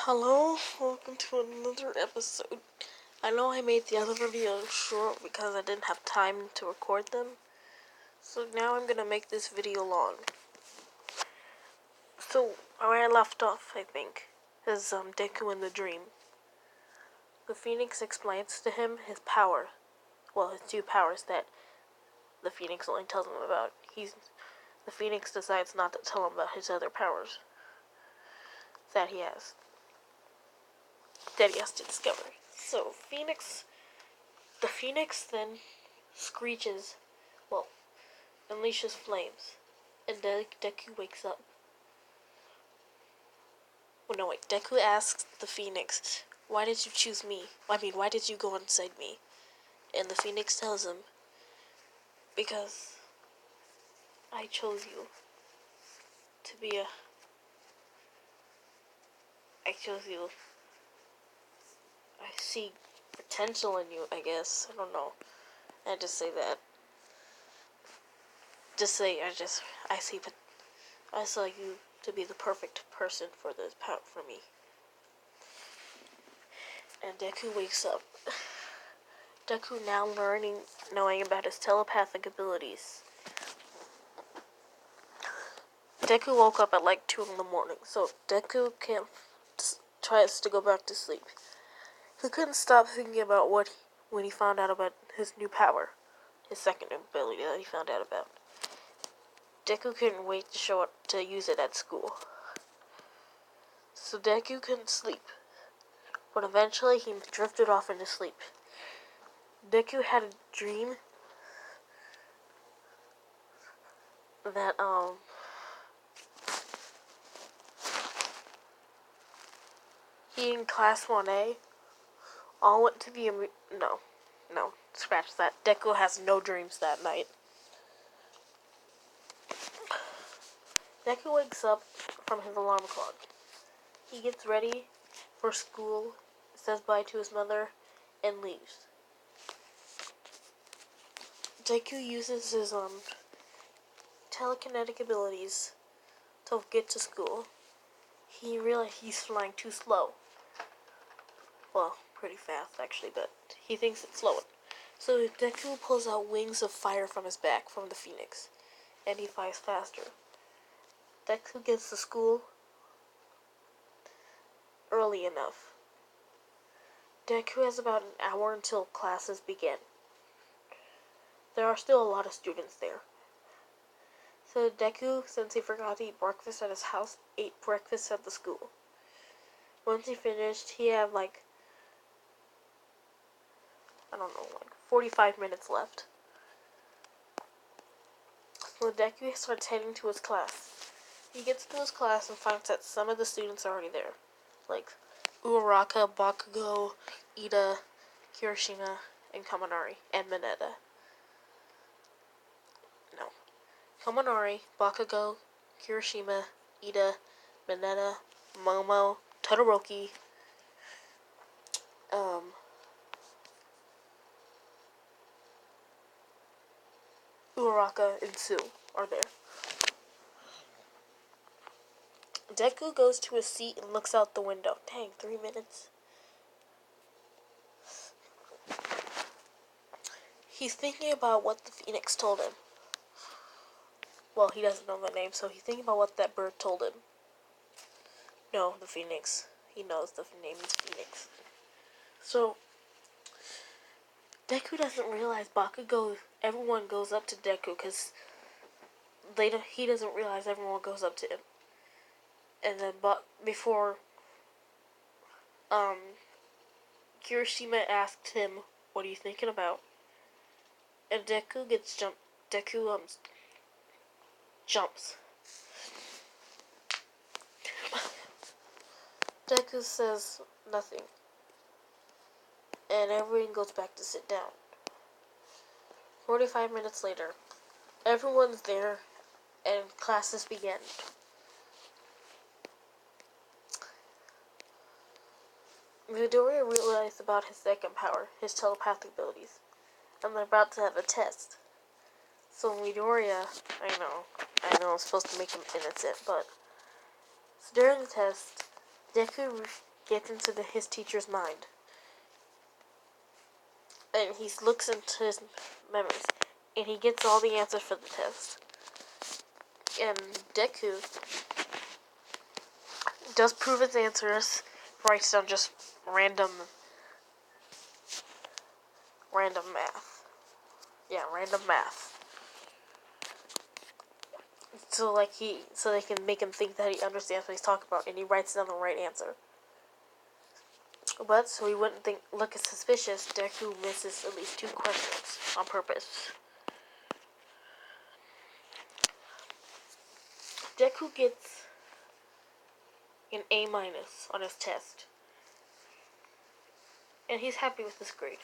Hello, welcome to another episode. I know I made the other videos short because I didn't have time to record them, so now I'm gonna make this video long. So, where I left off, I think, is Deku in the dream. The Phoenix explains to him his power, his two powers that the Phoenix only tells him about. The Phoenix decides not to tell him about his other powers that he has to discover. So, the Phoenix then screeches, unleashes flames, and Deku wakes up. Deku asks the Phoenix, why did you choose me? Why did you go inside me? And the Phoenix tells him, because I chose you to be I chose you. I see potential in you, I guess. I don't know. I just say that. I saw you to be the perfect person for me. And Deku wakes up. Deku now knowing about his telepathic abilities. Deku woke up at like 2 in the morning, so Deku tries to go back to sleep. He couldn't stop thinking about when he found out about his new power, his second ability that he found out about. Deku couldn't wait to use it at school. So Deku couldn't sleep, but eventually he drifted off into sleep. Deku had a dream that he in class 1A all went to the no, scratch that. Deku has no dreams that night. Deku wakes up from his alarm clock. He gets ready for school, says bye to his mother, and leaves. Deku uses his telekinetic abilities to get to school. He realized he's flying too slow. Well, pretty fast actually, but he thinks it's slowing. So Deku pulls out wings of fire from his back from the Phoenix, and he flies faster. Deku gets to school early enough. Deku has about an hour until classes begin. There are still a lot of students there. So Deku, since he forgot to eat breakfast at his house, ate breakfast at the school. Once he finished, he had 45 minutes left. So Deku starts heading to his class. He gets to his class and finds that some of the students are already there. Like Uraraka, Bakugo, Ida, Kirishima, and Kaminari, and Mineta. No. Kaminari, Bakugo, Kirishima, Ida, Mineta, Momo, Todoroki, Uraraka, and Sue are there. Deku goes to his seat and looks out the window. Dang, 3 minutes. He's thinking about what the Phoenix told him. Well, he doesn't know the name, so he's thinking about what that bird told him. No, the Phoenix. He knows the name is Phoenix. So, Deku doesn't realize everyone goes up to Deku because he doesn't realize everyone goes up to him. And then, before, Kirishima asked him, what are you thinking about? And Deku jumps. Deku says nothing. And everyone goes back to sit down. 45 minutes later, everyone's there and classes begin. Midoriya realized about his second power, his telepathic abilities, and they're about to have a test. So Midoriya, I know I'm supposed to make him innocent, but so during the test, Deku gets into his teacher's mind. And he looks into his memories. And he gets all the answers for the test. And Deku does prove his answers, writes down just random math. Yeah, random math. So they can make him think that he understands what he's talking about, and he writes down the right answer. But so he wouldn't look suspicious, Deku misses at least 2 questions on purpose. Deku gets an A- on his test. And he's happy with this grade.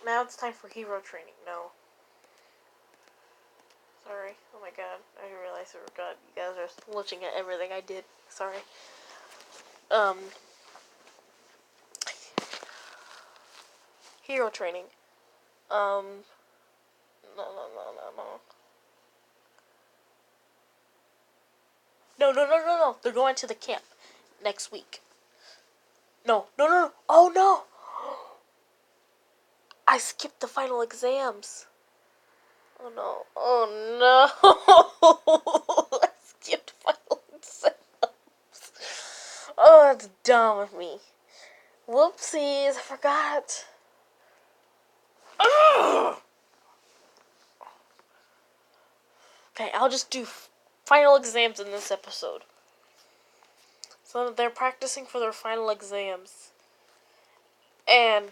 Now it's time for hero training. No. Sorry. Oh my god. I didn't realize you guys are looking at everything I did. Sorry. Hero training. No. No. They're going to the camp next week. No. Oh no! I skipped the final exams. Oh no. I skipped final exams. Oh, that's dumb of me. Whoopsies, I forgot. Ugh. Okay, I'll just do final exams in this episode. So they're practicing for their final exams. And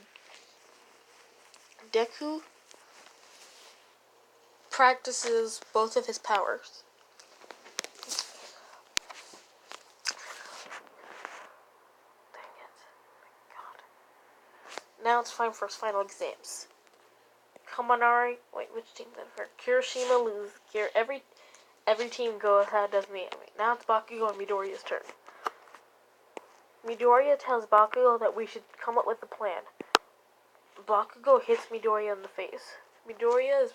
Deku practices both of his powers. Dang it. God. Now it's time for his final exams. Kaminari, wait, which team did it for? Kirishima lose. Every team goes how it does me. Now it's Bakugo and Midoriya's turn. Midoriya tells Bakugo that we should come up with a plan. Bakugo hits Midoriya in the face. Midoriya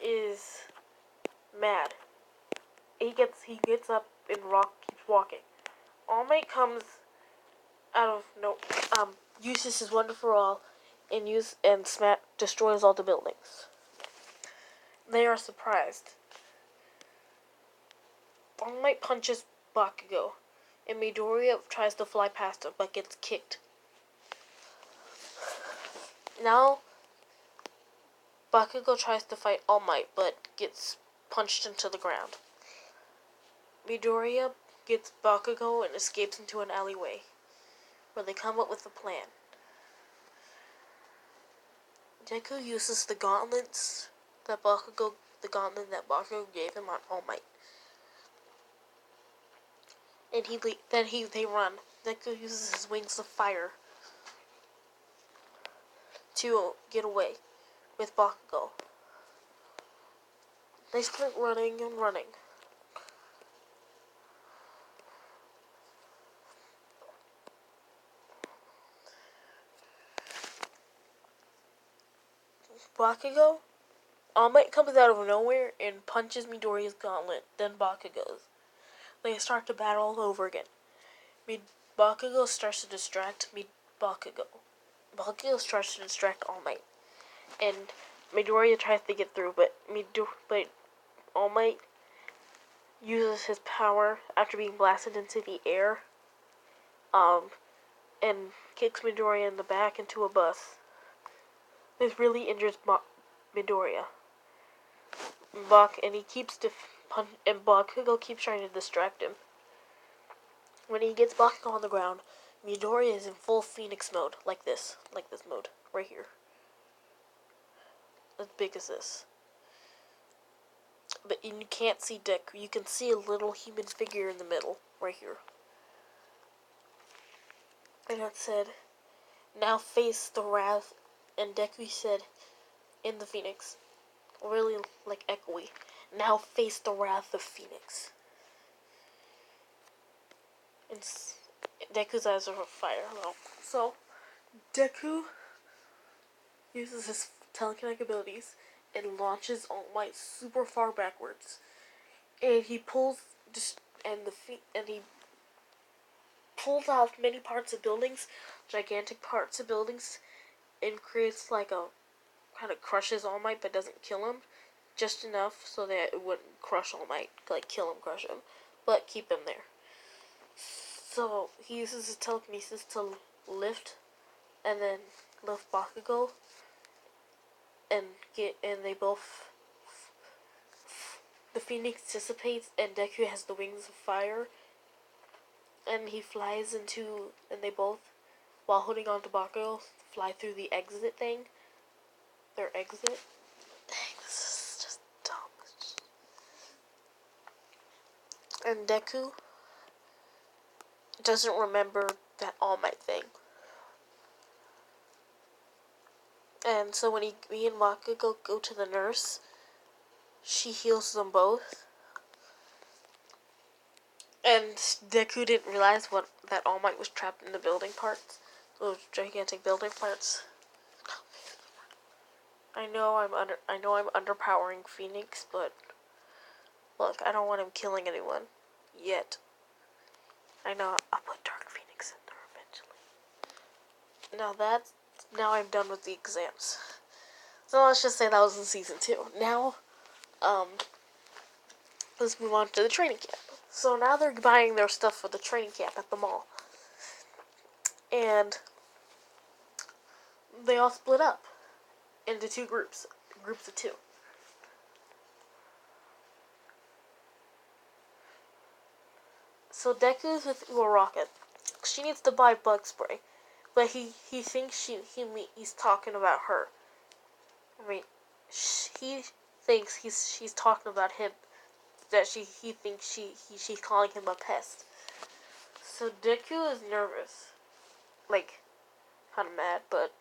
is mad. He gets up and keeps walking. All Might comes out of uses his Wonder for All and destroys all the buildings. They are surprised. All Might punches Bakugo, and Midoriya tries to fly past him but gets kicked. Now Bakugo tries to fight All Might but gets punched into the ground. Midoriya gets Bakugo and escapes into an alleyway, where they come up with a plan. Deku uses the gauntlet that Bakugo gave him on All Might. And they run. Deku uses his wings of fire to get away with Bakugo. They start running and running. Bakugo, All Might comes out of nowhere and punches Midoriya's gauntlet, then Bakugo's. They start to battle all over again. Bakugo starts to distract Bakugo. Bakugo starts to distract All Might. And Midoriya tries to get through, but All Might uses his power after being blasted into the air, and kicks Midoriya in the back into a bus. This really injures Midoriya. And Bakugo keeps trying to distract him. When he gets Bakugo on the ground, Midoriya is in full Phoenix mode, like this mode, right here. As big as this. But you can't see Deku. You can see a little human figure in the middle, right here. And it said, now face the wrath. And Deku said, in the Phoenix, really like echoey, now face the wrath of Phoenix. And Deku's eyes are on fire. So, Deku uses his telekinetic abilities and launches All Might super far backwards. And he pulls pulls off many parts of buildings, gigantic parts of buildings, and creates like a kind of crushes All Might but doesn't kill him, just enough so that it wouldn't crush All Might, like kill him, crush him, but keep him there. So he uses his telekinesis to lift, and then lift Bakugo, and they both. The Phoenix dissipates, and Deku has the wings of fire, and he flies into, and they both, while holding on to Bakugo, fly through the exit thing. Their exit. Dang, this is just dumb. And Deku doesn't remember that All Might thing. And so when me and Bakugo go to the nurse, she heals them both. And Deku didn't realize that All Might was trapped in the building parts. Those gigantic building parts. I know I'm underpowering Phoenix, but look, I don't want him killing anyone yet. I know I'll put Dark Phoenix in there eventually. Now I'm done with the exams. So let's just say that was in season 2. Now, let's move on to the training camp. So now they're buying their stuff for the training camp at the mall. And they all split up into 2 groups of 2. So Deku's with Uraraka. She needs to buy bug spray, but he thinks he's talking about her. I mean, he thinks she's talking about him. That he thinks she's calling him a pest. So Deku is nervous, like kind of mad, but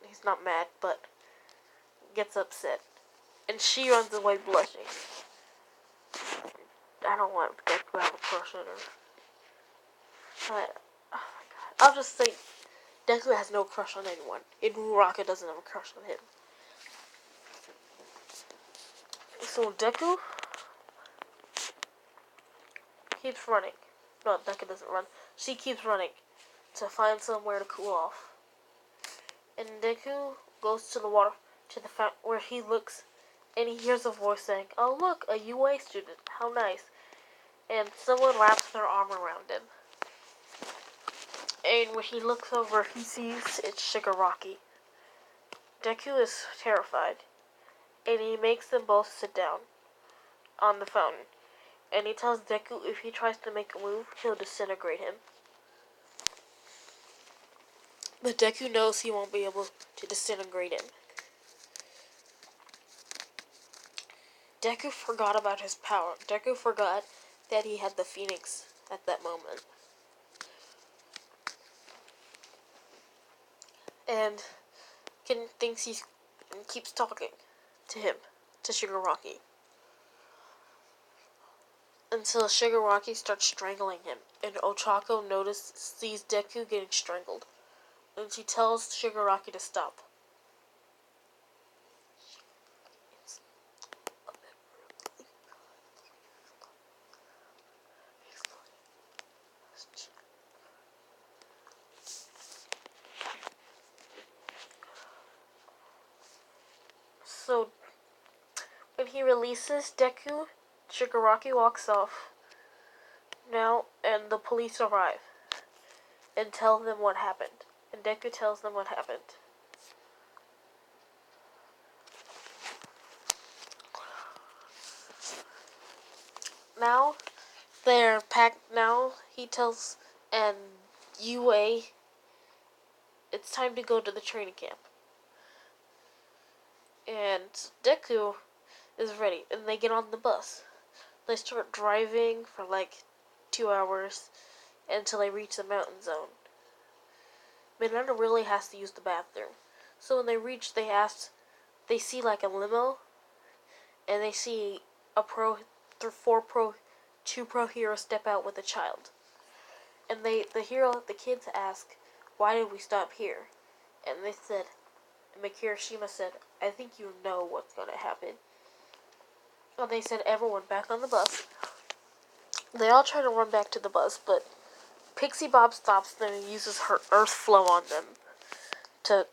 he's not mad, but gets upset, and she runs away blushing. I don't want Deku to have a crush on her. But, oh my god. I'll just say, Deku has no crush on anyone. And Uraraka doesn't have a crush on him. So Deku keeps running. No, Deku doesn't run. She keeps running to find somewhere to cool off. And Deku goes to the water, to the fountain, where he looks, and he hears a voice saying, "Oh look, a UA student. How nice." And someone wraps their arm around him. And when he looks over, he sees it's Shigaraki. Deku is terrified, and he makes them both sit down on the fountain. And he tells Deku if he tries to make a move, he'll disintegrate him. But Deku knows he won't be able to disintegrate him. Deku forgot about his power. Deku forgot that he had the Phoenix at that moment. And thinks he keeps talking to him, to Shigaraki. Until Shigaraki starts strangling him, and Ochako sees Deku getting strangled. And she tells Shigaraki to stop. So, when he releases Deku, Shigaraki walks off now, and the police arrive and tell them what happened. And Deku tells them what happened. Now, they're packed. Now, he tells UA it's time to go to the training camp. And Deku is ready, and they get on the bus. They start driving for like 2 hours until they reach the mountain zone. Mineta really has to use the bathroom. So when they reach, they see like a limo, and they see two pro heroes step out with a child. And the kids ask, "Why did we stop here?" And Mikirishima said, "I think you know what's gonna happen." And they said, "Everyone back on the bus." They all try to run back to the bus, but Pixie Bob stops them and uses her earth flow on them to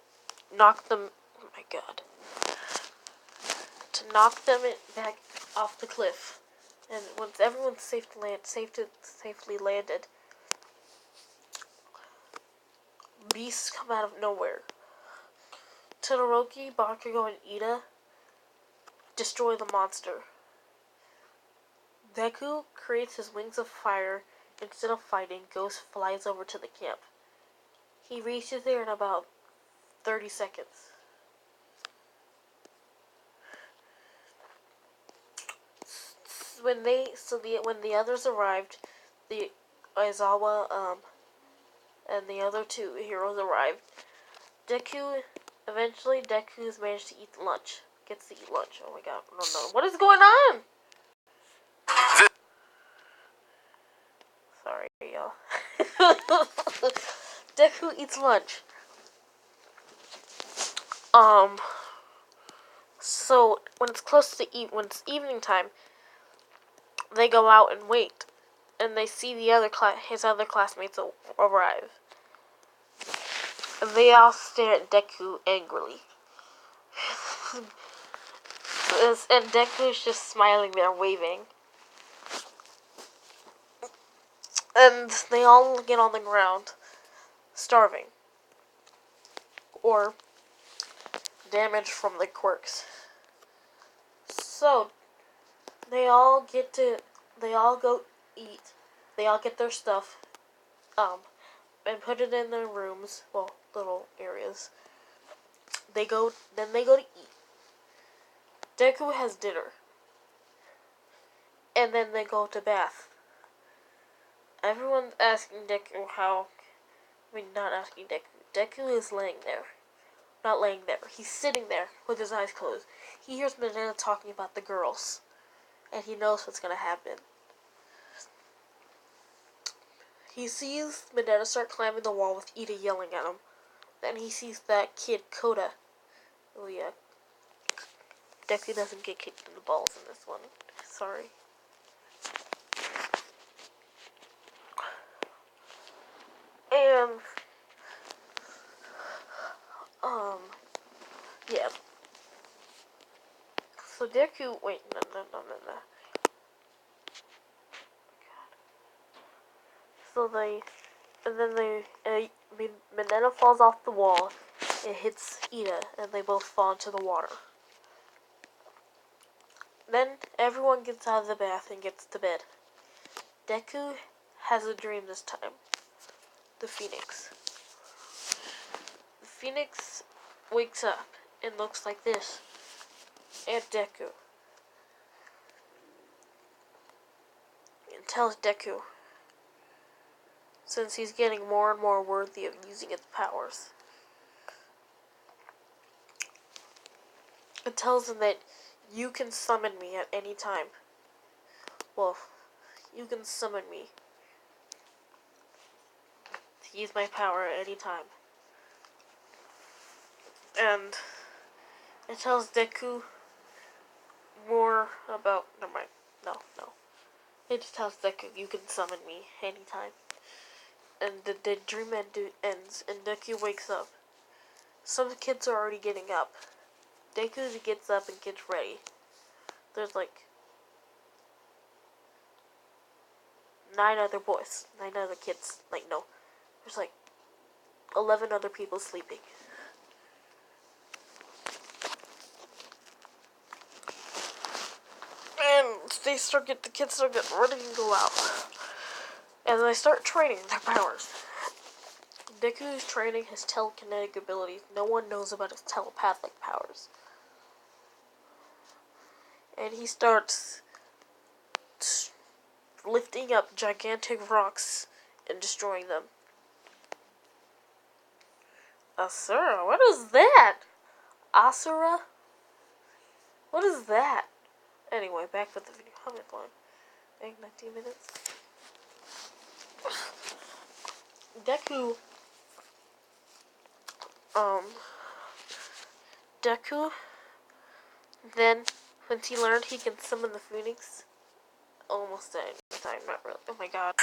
knock them. Oh my god! To knock them back off the cliff. And once everyone's safely landed, beasts come out of nowhere. Todoroki, Bakugo, and Ida destroy the monster. Deku creates his wings of fire. Instead of fighting, Ghost flies over to the camp. He reaches there in about 30 seconds. When the others arrived, the Aizawa and the other two heroes arrived. Eventually Deku's managed to eat lunch. Gets to eat lunch. Oh my god, no. What is going on? Sorry, y'all. Deku eats lunch. So when it's close to when it's evening time, they go out and wait, and they see his other classmates arrive. And they all stare at Deku angrily. And Deku's just smiling there, waving. And they all get on the ground, starving. Or damaged from the quirks. So, they all go eat. They all get their stuff, and put it in their rooms, well, little areas. Then they go to eat. Deku has dinner. And then they go to bath. Everyone's asking Deku not asking Deku. Deku is laying there. Not laying there. He's sitting there with his eyes closed. He hears Mineta talking about the girls. And he knows what's going to happen. He sees Mineta start climbing the wall with Ida yelling at him. Then he sees that kid, Koda. Oh yeah. Deku doesn't get kicked in the balls in this one. Sorry. And, yeah. So Deku, wait, no. So Mineta falls off the wall, it hits Ida, and they both fall into the water. Then everyone gets out of the bath and gets to bed. Deku has a dream this time. The Phoenix. The Phoenix wakes up and looks like this at Deku. And tells Deku, since he's getting more and more worthy of using its powers, it tells him that you can summon me at any time. Well, you can summon me to use my power at any time. And it tells Deku more about... Never mind. No. It just tells Deku you can summon me anytime. And the dream ends, and Deku wakes up. Some kids are already getting up. Deku gets up and gets ready. There's like 9 other kids. There's like 11 other people sleeping. And the kids start getting ready to go out. And they start training their powers. Deku is training his telekinetic abilities. No one knows about his telepathic powers. And he starts lifting up gigantic rocks and destroying them. Asura? What is that? Asura? What is that? Anyway, back with the video. How much long? 19 minutes. Deku, then, once he learned he can summon the Phoenix, almost at any time, not really. Oh my god.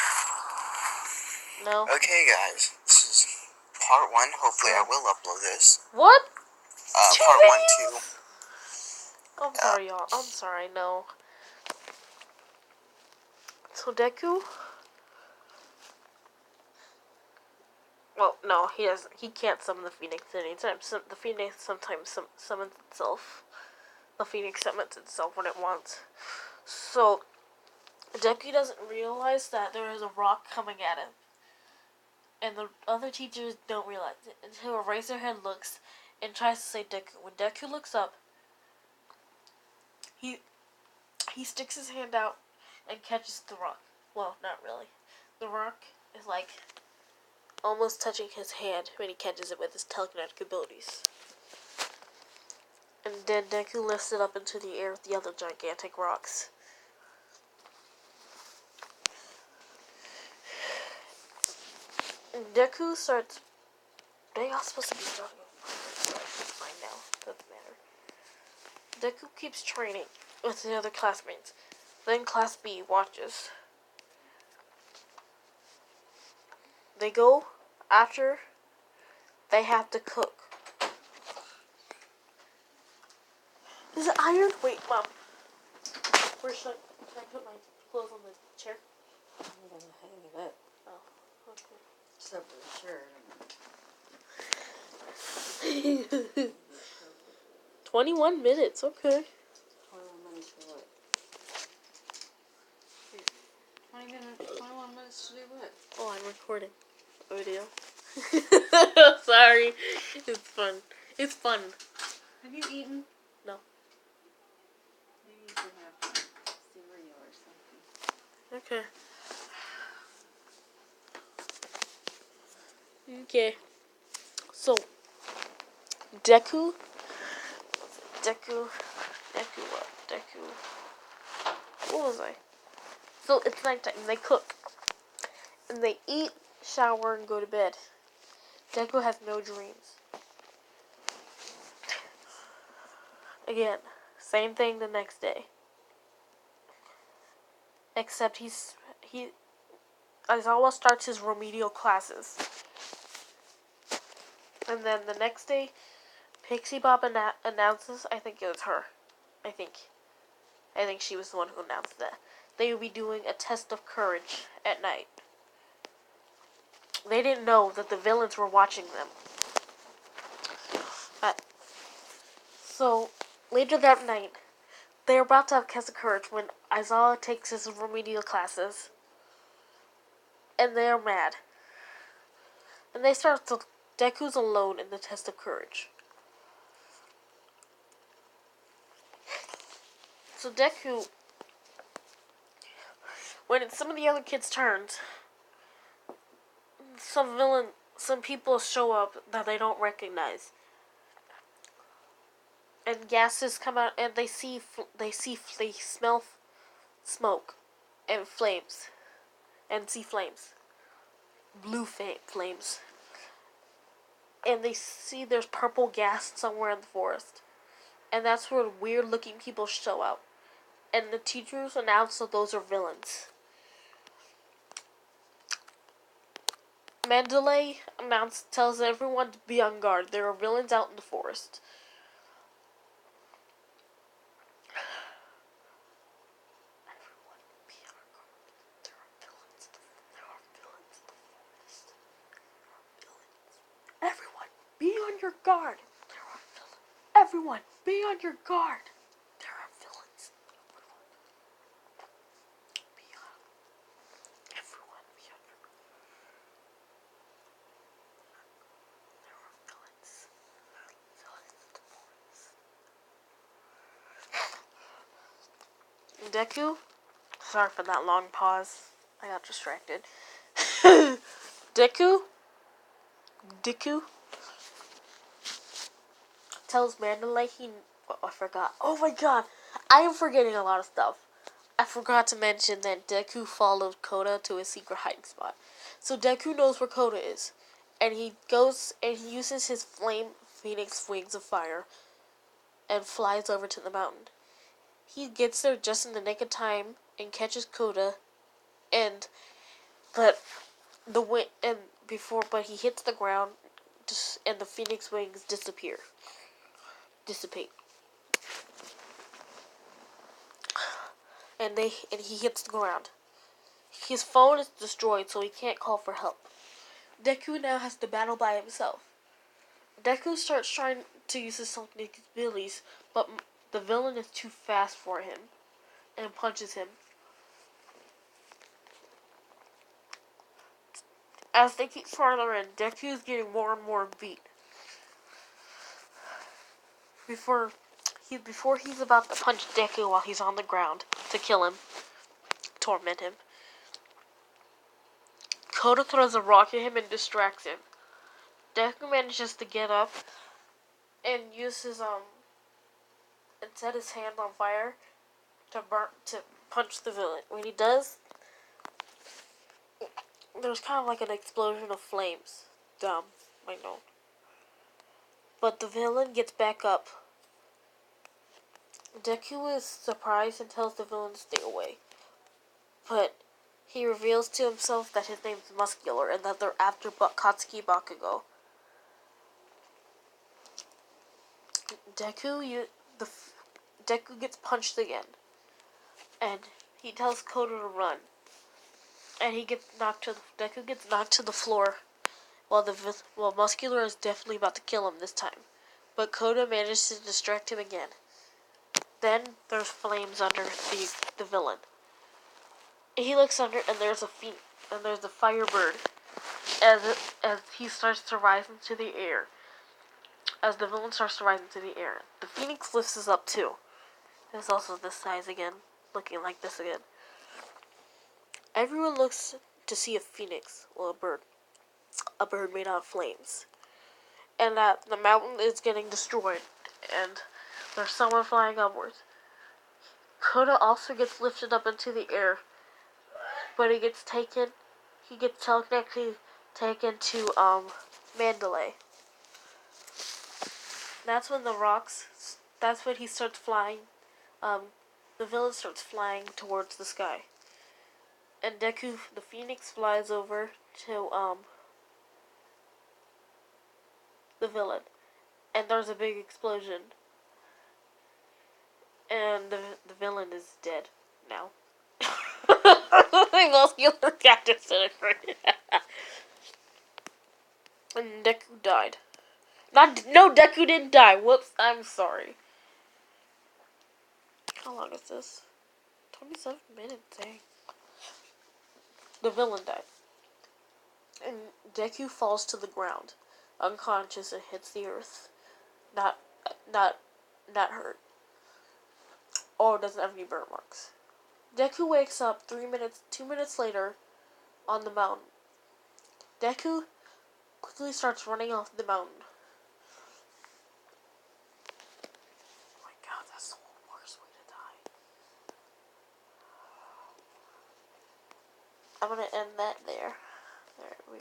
No. Okay, guys, this is part 1. Hopefully, I will upload this. What? Part 1 too. I'm sorry, y'all. I'm sorry. No. So Deku. Well, no, he doesn't. He can't summon the Phoenix anytime. The Phoenix sometimes summons itself. The Phoenix summons itself when it wants. So Deku doesn't realize that there is a rock coming at him. And the other teachers don't realize it until Eraserhead looks and tries to say Deku. When Deku looks up, he sticks his hand out and catches the rock. Well, not really. The rock is like almost touching his hand when he catches it with his telekinetic abilities. And then Deku lifts it up into the air with the other gigantic rocks. And Deku starts. They are supposed to be starting right now. Doesn't matter. Deku keeps training with the other classmates. Then Class B watches. They go after they have to cook. Is it iron? Wait, Mom. Where should I put my clothes on the chair? I'm gonna hang it up. Oh, okay. Except for the shirt. 21 minutes, okay. 21 minutes for what? 21 minutes to do what? Oh, I'm recording a video. Sorry. It's fun. It's fun. Have you eaten? No. Maybe you can have cereal or something. Okay. Okay. So, Deku what was I? So, it's nighttime. They cook. And they eat, shower, and go to bed. Deku has no dreams. Again, same thing the next day. Except Aizawa starts his remedial classes. And then the next day, Pixie Bob announces, I think it was her. I think she was the one who announced that. They will be doing a test of courage at night. They didn't know that the villains were watching them. So, later that night, they're about to have test of courage when Aizawa takes his remedial classes. And they're mad. And they start to... Deku's alone in the test of courage. So Deku, when it's some of the other kids' turns, some people show up that they don't recognize. And gases come out, and they smell smoke and flames, and see flames, blue flames. And they see there's purple gas somewhere in the forest. And that's where weird-looking people show up. And the teachers announce that those are villains. Mandalay tells everyone to be on guard. There are villains out in the forest. Everyone be on guard. There are villains in the forest. There are villains. Everyone, be on your guard. There are villains. Everyone, be on your guard. There are villains. Everyone, be on your guard. There are villains. Villains in the forest. Deku, sorry for that long pause. I got distracted. Deku tells Mandalay I forgot. Oh my god. I am forgetting a lot of stuff. I forgot to mention that Deku followed Koda to a secret hiding spot. So Deku knows where Koda is. And he goes and he uses his flame phoenix wings of fire and flies over to the mountain. He gets there just in the nick of time and catches Koda. But the wind and before, but he hits the ground, and the phoenix wings dissipate, and he hits the ground. His phone is destroyed, so he can't call for help. Deku now has to battle by himself. Deku starts trying to use his sonic abilities, but the villain is too fast for him and punches him. As they keep farther in, Deku is getting more and more beat. Before he's about to punch Deku while he's on the ground to kill him, torment him, Koda throws a rock at him and distracts him. Deku manages to get up and use his and set his hand on fire to punch the villain. When he does, there's kind of like an explosion of flames. Dumb, I know. But the villain gets back up. Deku is surprised and tells the villain to stay away. But he reveals to himself that his name's Muscular and that they're after Katsuki Bakugo. Deku gets punched again, and he tells Koda to run. And Deku gets knocked to the floor, while Muscular is definitely about to kill him this time. But Koda manages to distract him again. Then there's flames under the villain. He looks under, and there's a firebird as he starts to rise into the air. As the villain starts to rise into the air, the phoenix lifts us up too. It's also this size again, looking like this again. Everyone looks to see a phoenix, well, a bird made out of flames, and that the mountain is getting destroyed, and there's someone flying upwards. Koda also gets lifted up into the air, but he gets telekinetically taken to Mandalay. That's when he starts flying. The villain starts flying towards the sky. And Deku, the phoenix, flies over to, the villain. And there's a big explosion. And the villain is dead now. Muscular cat disintegrated. And Deku died. No, Deku didn't die. Whoops, I'm sorry. How long is this? 27 minutes, dang. The villain died. And Deku falls to the ground, unconscious, and hits the earth. Not hurt. Or doesn't have any burn marks. Deku wakes up 2 minutes later on the mountain. Deku quickly starts running off the mountain. Oh my god, that's the worst way to die. I'm gonna end that there. Alright, we got